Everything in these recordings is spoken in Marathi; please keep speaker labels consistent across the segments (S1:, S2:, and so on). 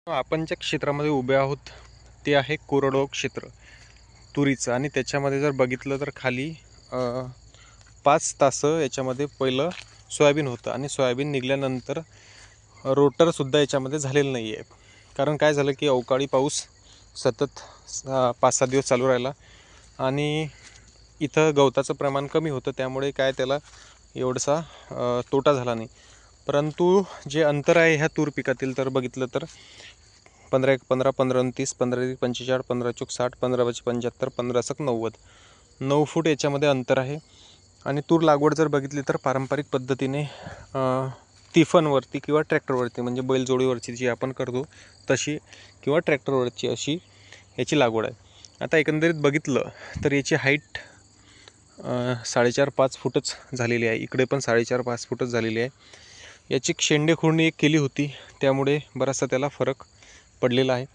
S1: आपण ज्या क्षेत्रामध्ये उभे आहोत ते आहे कोरडवाहू क्षेत्र तुरीचं. आणि त्याच्यामध्ये जर बघितलं तर खाली 5 तासं याच्यामध्ये पहिलं सोयाबीन होतं आणि सोयाबीन निघाल्यानंतर रोटरसुद्धा याच्यामध्ये झालेलं नाही आहे. कारण काय झालं की अवकाळी पाऊस सतत 5-6 दिवस चालू राहिला आणि इथं गवताचं प्रमाण कमी होतं, त्यामुळे काय त्याला एवढसा तोटा झाला नाही. परंतु जे अंतर आहे ह्या तूर पिकातील तर बघितलं तर 15-1-15, 15-29, 15-45, 15-60, 15-75, 15-90, 9 फूट याच्यामध्ये अंतर आहे. आणि तूर लागवड जर बघितली तर पारंपरिक पद्धतीने तिफनवरती किंवा ट्रॅक्टरवरती, म्हणजे बैलजोडीवरची जी आपण करतो तशी, किंवा ट्रॅक्टरवरची अशी याची लागवड आहे. आता एकंदरीत बघितलं तर याची हाईट 4.5-5 फूटच झालेली आहे. इकडे पण 4.5-5 फूटच झालेली आहे. याची शेंडे खुरणी एक केली होती, त्यामुळे बराचसा त्याला फरक पडलेला आहे.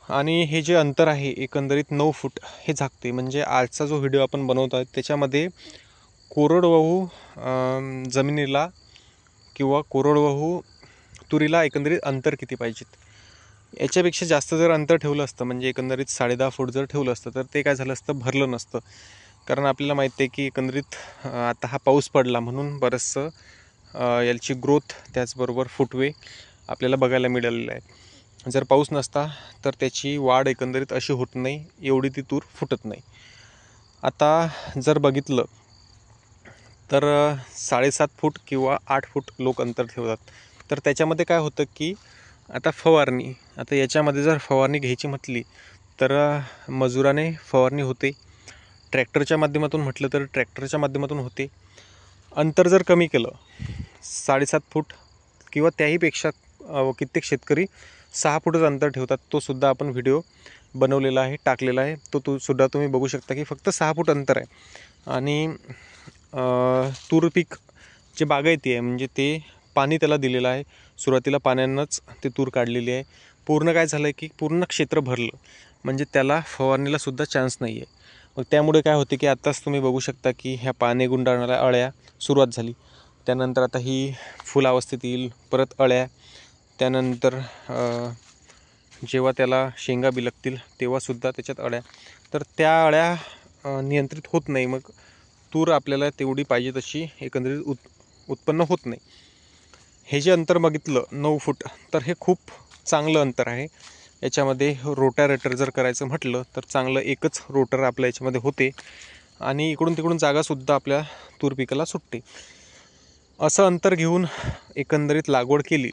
S1: आणि हे जे अंतर आहे एकंदरीत 9 फूट हे झाकते. म्हणजे आजचा जो व्हिडिओ आपण बनवत आहोत त्याच्यामध्ये कोरडवाहू जमिनीला किंवा कोरडवाहू तुरीला एकंदरीत अंतर किती पाहिजेत. याच्यापेक्षा जास्त जर अंतर ठेवलं असतं, म्हणजे एकंदरीत 10.5 फूट जर ठेवलं असतं तर ते काय झालं असतं, भरलं नसतं. कारण आपल्याला माहिती आहे की एकंदरीत आता हा पाऊस पडला म्हणून बरंचसं याची ग्रोथ, त्याचबरोबर फुटवे आपल्याला बघायला मिळालेलं आहे. जर पाऊस नसता तर त्याची वाढ एकंदरीत अशी होत नाही, एवढी ती तूर फुटत नाही. आता जर बघितलं तर 7.5 फूट किंवा 8 फूट लोक अंतर ठेवतात. तर त्याच्यामध्ये काय होतं की आता फवारणी, आता याच्यामध्ये जर फवारणी घ्यायची म्हटली तर मजुराने फवारणी होते, ट्रॅक्टरच्या माध्यमातून म्हटलं तर ट्रॅक्टरच्या माध्यमातून होते. अंतर जर कमी केलं 7.5 फूट किंवा त्याहीपेक्षा कित्येक शेतकरी 6 फूटच अंतर ठेवतात. तो सुद्धा आपण व्हिडिओ बनवलेला आहे, टाकलेला आहे, तो सुद्धा तुम्ही बघू शकता की फक्त 6 फूट अंतर आहे. आणि तूर पीक जे बागायती आहे, म्हणजे ते पाणी त्याला दिलेलं आहे. सुरुवातीला पाण्यानंच ते तूर काढलेली आहे. पूर्ण काय झालं आहे की पूर्ण क्षेत्र भरलं, म्हणजे त्याला फवारणीला सुद्धा चान्स नाही आहे. मग त्यामुळे काय होते की आत्ताच तुम्ही बघू शकता की ह्या पाने गुंडाळणाऱ्या अळ्या सुरुवात झाली. त्यानंतर आता ही फुलावस्थेत येईल, परत अळ्या, त्यानंतर जेव्हा त्याला शेंगा बिलगतील तेव्हासुद्धा त्याच्यात अळ्या. तर त्या अळ्या नियंत्रित होत नाही, मग तूर आपल्याला तेवढी पाहिजे तशी एकंदरीत उत्पन्न होत नाही. हे जे अंतर बघितलं 9 फूट, तर हे खूप चांगलं अंतर आहे. याच्यामध्ये रोटारेटर जर करायचं म्हटलं तर चांगलं एकच रोटर आपल्या याच्यामध्ये होते आणि इकडून तिकडून जागासुद्धा आपल्या तूर पिकाला सुटते. असं अंतर घेऊन एकंदरीत लागवड केली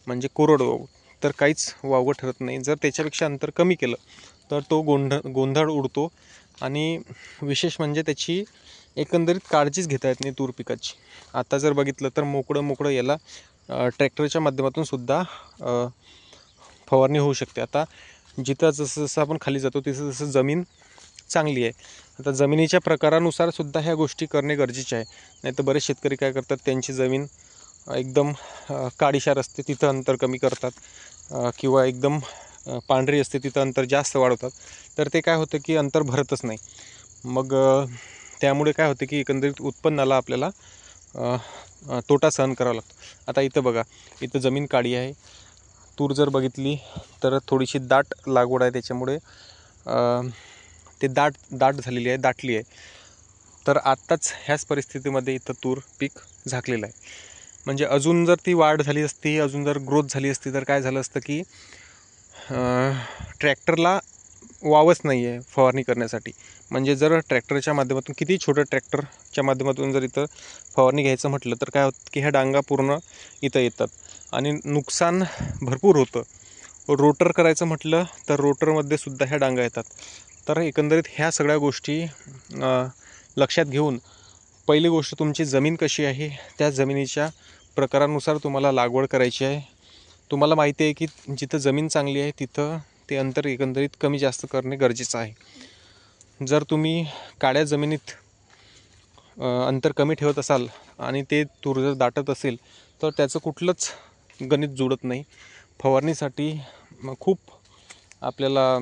S1: म्हणजे कोरडवाहू, तर काहीच वावगं ठरत नाही. जर त्याच्यापेक्षा अंतर कमी केलं तर तो गोंधळ उडतो आणि विशेष म्हणजे त्याची एकंदरीत काळजीच घेता येत नाही तूर पिकाची. आता जर बघितलं तर मोकळं याला ट्रॅक्टरच्या माध्यमातून सुद्धा फवारणी होऊ शकते. आता जिथं जसं आपण खाली जातो तसं जमीन चांगली आहे. आता जमिनीच्या प्रकारानुसार सुद्धा ह्या गोष्टी करणे गरजेचे आहे. नाही तर बरेच शेतकरी काय करतात, त्यांची जमीन एकदम काळीशार असते तिथं अंतर कमी करतात, किंवा एकदम पांढरी असते तिथं अंतर जास्त वाढवतात. तर ते काय होतं की अंतर भरतच नाही. मग त्यामुळे काय होतं की एकंदरीत उत्पन्नाला आपल्याला तोटा सहन करावा लागतो. आता इथं बघा, इथं जमीन काळी आहे. तूर जर बघितली तर थोडीशी दाट लागवड आहे, त्याच्यामुळे ते दाट झालेली आहे, दाटली आहे. तर आत्ताच ह्याच परिस्थितीमध्ये इथं तूर पीक झाकलेलं आहे. म्हणजे अजून जर ती वाढ झाली असती, अजून जर ग्रोथ झाली असती तर काय झालं असतं की ट्रॅक्टरला वावच नाही आहे फवारणी करण्यासाठी. म्हणजे जर ट्रॅक्टरच्या माध्यमातून, किती छोटं ट्रॅक्टरच्या माध्यमातून जर इथं फवारणी घ्यायचं म्हटलं तर काय होतं की ह्या डांगा पूर्ण इथं येतात आणि नुकसान भरपूर होतं. रोटर करायचं म्हटलं तर रोटरमध्ये सुद्धा ह्या डांगा येतात. तर एकंदरीत ह्या सगळ्या गोष्टी लक्षात घेऊन पहिली गोष्ट तुमची जमीन कशी आहे त्या जमिनीच्या प्रकारानुसार तुम्हाला लागवड करायची आहे. तुम्हाला माहिती आहे की जिथं जमीन चांगली आहे तिथं ते अंतर एकंदरीत कमी जास्त करणे गरजेचं आहे. जर तुम्ही काळ्या जमिनीत अंतर कमी ठेवत असाल आणि ते तूर जर दाटत असेल तर त्याचं कुठलंच गणित जुळत नाही. फवारणीसाठी खूप आपल्याला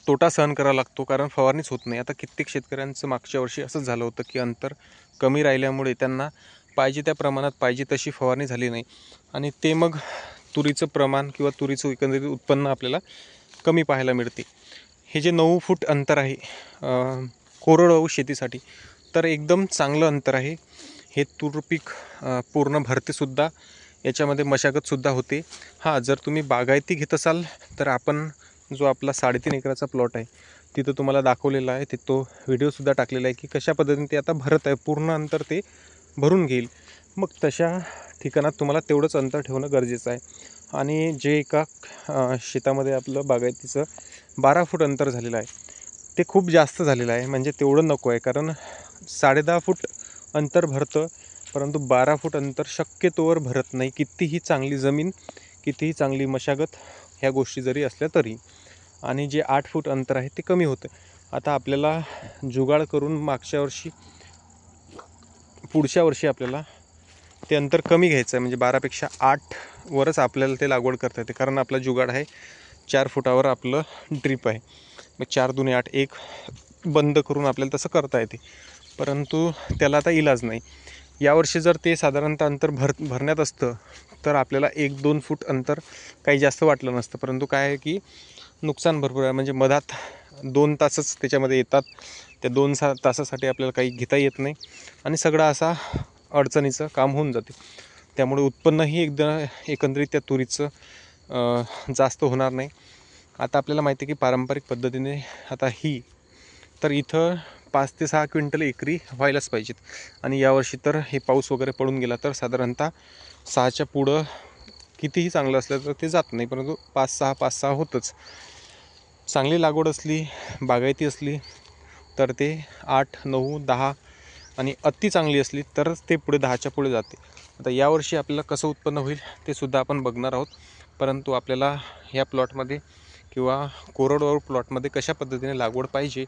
S1: तोटा सहन करावा लागतो, कारण फवारणीच होत नाही. आता कित्येक शेतकऱ्यांचं मागच्या वर्षी असंच झालं होतं की अंतर कमी राहिल्यामुळे त्यांना पाहिजे त्या प्रमाणात पाहिजे तशी फवारणी झाली नाही आणि ते मग तुरीचं प्रमाण किंवा तुरीचं एकंदरीत उत्पन्न आपल्याला कमी पाहायला मिळते. हे जे 9 फूट अंतर आहे कोरडवाहू शेतीसाठी, तर एकदम चांगलं अंतर आहे. हे तूर पीक पूर्ण भरतेसुद्धा, याच्यामध्ये मशागतसुद्धा होते. हां, जर तुम्ही बागायती घेत असाल तर आपण जो आपला 3.5 एकराचा प्लॉट आहे तिथं तुम्हाला दाखवलेला आहे, तो व्हिडिओसुद्धा टाकलेला आहे की कशा पद्धतीने ते आता भरत आहे, पूर्ण अंतर ते भरून घेईल. मग तशा ठिकाणात तुम्हाला तेवढंच अंतर ठेवणं गरजेचं आहे. आणि जे एका शेतामध्ये आपलं बागायतीचं 12 फूट अंतर झालेलं आहे, ते खूप जास्त झालेलं आहे. म्हणजे तेवढं नको आहे, कारण 10.5 फूट अंतर भरतं, परंतु 12 फूट अंतर शक्यतोवर भरत नाही. कितीही चांगली जमीन, कितीही चांगली मशागत ह्या गोष्टी जरी असल्या तरी. आणि जे 8 फूट अंतर आहे ते कमी होतं. आता आपल्याला जुगाड करून पुढच्या वर्षी आपल्याला ते अंतर कमी घ्यायचं आहे. म्हणजे 12पेक्षा 8वरच आपल्याला ते लागवड करता येते, कारण आपला जुगाड आहे 4 फुटावर आपलं ड्रीप आहे. मग 4 दुने 8, एक बंद करून आपल्याला तसं करता येते, परंतु त्याला आता इलाज नाही. यावर्षी जर ते साधारणतः अंतर भरण्यात असतं तर आपल्याला 1-2 फूट अंतर काही जास्त वाटलं नसतं. परंतु काय आहे की नुकसान भरपूर आहे. म्हणजे मधात 2 तासच त्याच्यामध्ये येतात, त्या 2 तासासाठी आपल्याला काही घेता येत नाही आणि सगळं असा अडचणीचं काम होऊन जाते. त्यामुळे उत्पन्नही एकंदरीत त्या तुरीचं जास्त होणार नाही. आता आपल्याला माहिती आहे की पारंपरिक पद्धतीने आता तर इथं 5 ते 6 क्विंटल एकरी व्हायलाच पाहिजेत. आणि यावर्षी तर हे पाऊस वगैरे पडून गेला तर साधारणतः 6च्या पुढं कितीही चांगलं असलं तर ते जात नाही, परंतु 5-6 होतंच. चांगली लागवड असली, बागायती असली तर ते 8, 9, 10 आणि अति चांगली असली तर ते पुढे 10च्या पुढे जाते. आता यावर्षी आपल्याला कसं उत्पन्न होईल ते सुद्धा आपण बघणार आहोत. परंतु आपल्याला ह्या प्लॉटमध्ये किंवा कोरडवाहू प्लॉटमध्ये कशा पद्धतीने लागवड पाहिजे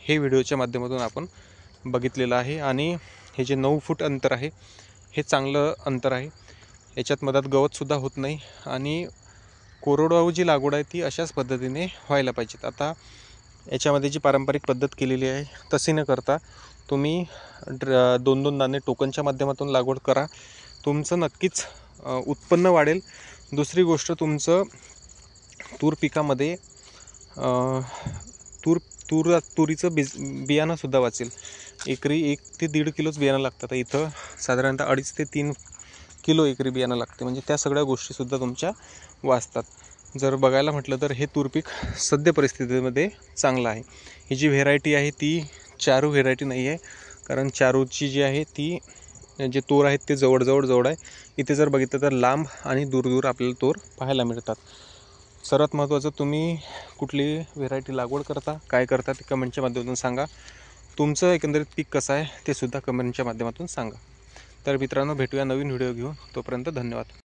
S1: हे व्हिडिओच्या माध्यमातून आपण बघितलेलं आहे. आणि हे जे 9 फूट अंतर आहे हे चांगलं अंतर आहे. याच्यात मधात गवतसुद्धा होत नाही आणि कोरडवाहू जी लागवड आहे ती अशाच पद्धतीने व्हायला पाहिजेत. आता याच्यामध्ये जी पारंपरिक पद्धत केलेली आहे तशी न करता तुम्ही 2-2 दाणे टोकनच्या माध्यमातून लागवड करा. तुमचं नक्कीच उत्पन्न वाढेल. दुसरी गोष्ट, तुमचं तूर पिकामध्ये तुरीचं बियाणंसुद्धा वाचेल. एकरी 1 ते 1.5 किलोच बियाणं लागतं. इथं साधारणतः 2.5 ते 3 किलो एकरी बियाणं लागते. म्हणजे त्या सगळ्या गोष्टीसुद्धा तुमच्या वाचतात. जर बघायला म्हटलं तर हे तूर पीक सद्य परिस्थितीमध्ये चांगलं आहे. ही जी व्हेरायटी आहे ती चारू व्हेरायटी नाही आहे, कारण चारूची जी आहे ती जे तूर आहेत ते जवळ आहे. इथे जर बघितलं तर लांब आणि दूर आपल्याला तूर पाहायला मिळतात. सर्वात महत्त्वाचं, तुम्ही कुठली व्हेरायटी लागवड करता, काय करता ते कमेंटच्या माध्यमातून सांगा. तुमचं एकंदरीत पीक कसं आहे ते सुद्धा कमेंटच्या माध्यमातून सांगा. तर मित्रांनो, भेटूया नवीन व्हिडिओ घेऊन. तोपर्यंत धन्यवाद.